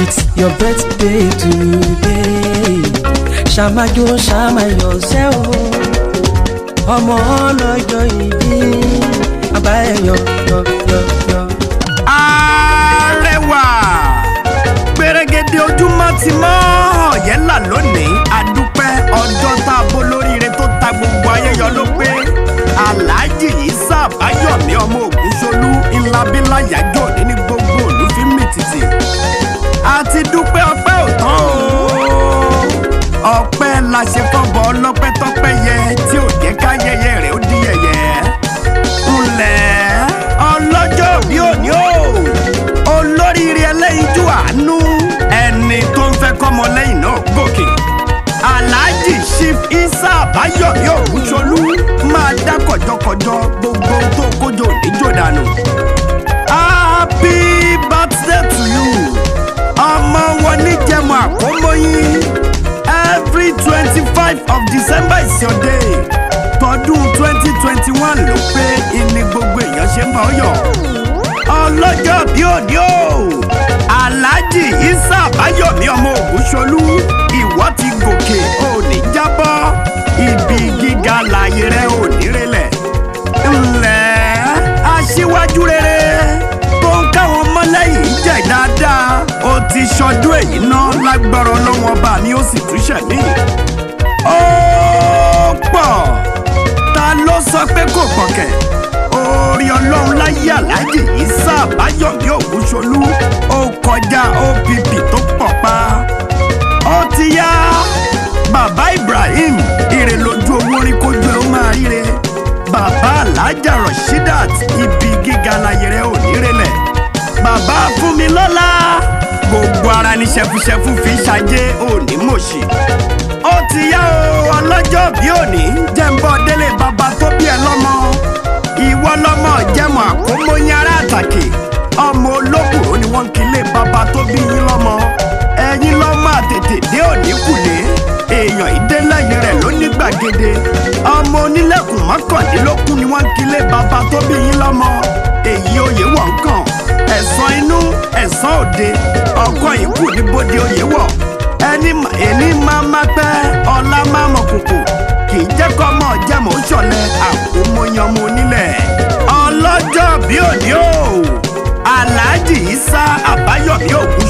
It's your birthday today. Ṣàmájó ṣàmáyọ̀ ṣẹ́ o. Ọmọ ọlọ́jọ́ ìbí. Àbá ẹ̀ yọ. Arẹwà gbèrègèdè ojúmọ́ ti mọ́ ọ̀yẹ́là lónìí. Adúpẹ́ ọjọ́ tá a bó lóríire tó ta gbogbo ayé yọ ló pé. Alhaji Isa Báyọ̀mí ọmọ Ògúnṣolú ńlábíláyàjọ́ ní gbogbo òlú fi mì tìtì. Àti dúpẹ́ ọpẹ́ ò tán o. Ọpẹ́ la ṣe fọ́bọ̀ ọlọ́pẹ́ tọ́pẹ́ yẹ tí ò jẹ́ káyẹyẹ rẹ̀ ó di yẹ̀yẹ́. Ńlẹ̀ ọlọ́jọ́ bí òní o. Olóríire ẹlẹ́yinjú àánú. Ẹni tó ń fẹ́ kọ́mọ lẹ́yìn náà gòkè. Alhaji Chief Isa Báyọ̀mí Ògúnṣolú máa dá kọ̀jọ̀kọ̀jọ̀ gbogbo tó kójọ níjò dànù. Happy birthday to you. Ọmọ wọn ní jẹmọ àkómọyìn. Every 25 of December is your day. Tọdún 2021 ló pé ìní gbogbo èèyàn ṣe ń bá ọ yọ̀. Ọlọ́jọ́ bí òní o. Alhaji Isa Báyọ̀mí ọmọ Ògúnṣolú. Ìwọ ti gòkè ò ní jábọ́. Ibi gíga láyé rẹ ò ní relẹ̀. Ńlẹ̀ aṣíwájú rere tó ń káwọn ọmọlẹ́yìn jẹ́ dáadáa. Ó ti ṣọdún èyí náà lágbára Ọlọ́run ọba mi ó sì túṣẹ̀ mí. Ó pọ̀ ta ló sọ pé kò pọ̀kẹ̀? Orí Ọlọ́run láyé Alhaji Isa Báyọ̀mí Ògúnṣolú ó kọjá OPP tó pọ̀ pa. Ó ti yá bàbá Ibrahim ire lójú owó rí kójú ẹ ó máa ríre. Bàbá Alhaja Rashidat ibi gíga láyé rẹ ò ní relẹ̀. Bàbá Fúnmilọ́lá gbogbo ara ní ṣẹfúṣẹfú fi ṣajé òní mòṣì. Ó ti yá o ọlọ́jọ́ bí òní jẹ́ ń bọ́ délé bàbá tó bí ẹ lọ́mọ. Ìwọ lọ́mọ jẹ́mọ̀ àkómọ́yìn ará àtàkè. Ọmọ olóbùrò ni wọ́n ń kílé bàbá tó bí yín lọ́mọ. Ẹ̀yin lọ́mọ àtètè dé òní kùlé. Èèyàn ìdélẹ́yìn rẹ̀ ló ní gbàgede. Ọmọ onílẹ̀kùn mọ́kàndínlógún ni wọ́n ń kílé bàbá tó bí yín lọ́mọ. Èyí oyè wọ̀ ń kàn. Ẹ̀san inú ẹ̀san òde. Ọkàn ìkù ní bóde oyè wọ̀. Ẹni máa má pẹ́ ọlá máa mọ̀ kòkò. Kì í jẹ́ kọ́ mọ̀ jẹ́mọ̀ ó ṣọ̀lẹ̀ àkómọyàn ọmọ onílẹ̀. Ọlọ́jọ́ bí òní o. Alhaji Isa Báyọ̀mí Ògúnṣolú.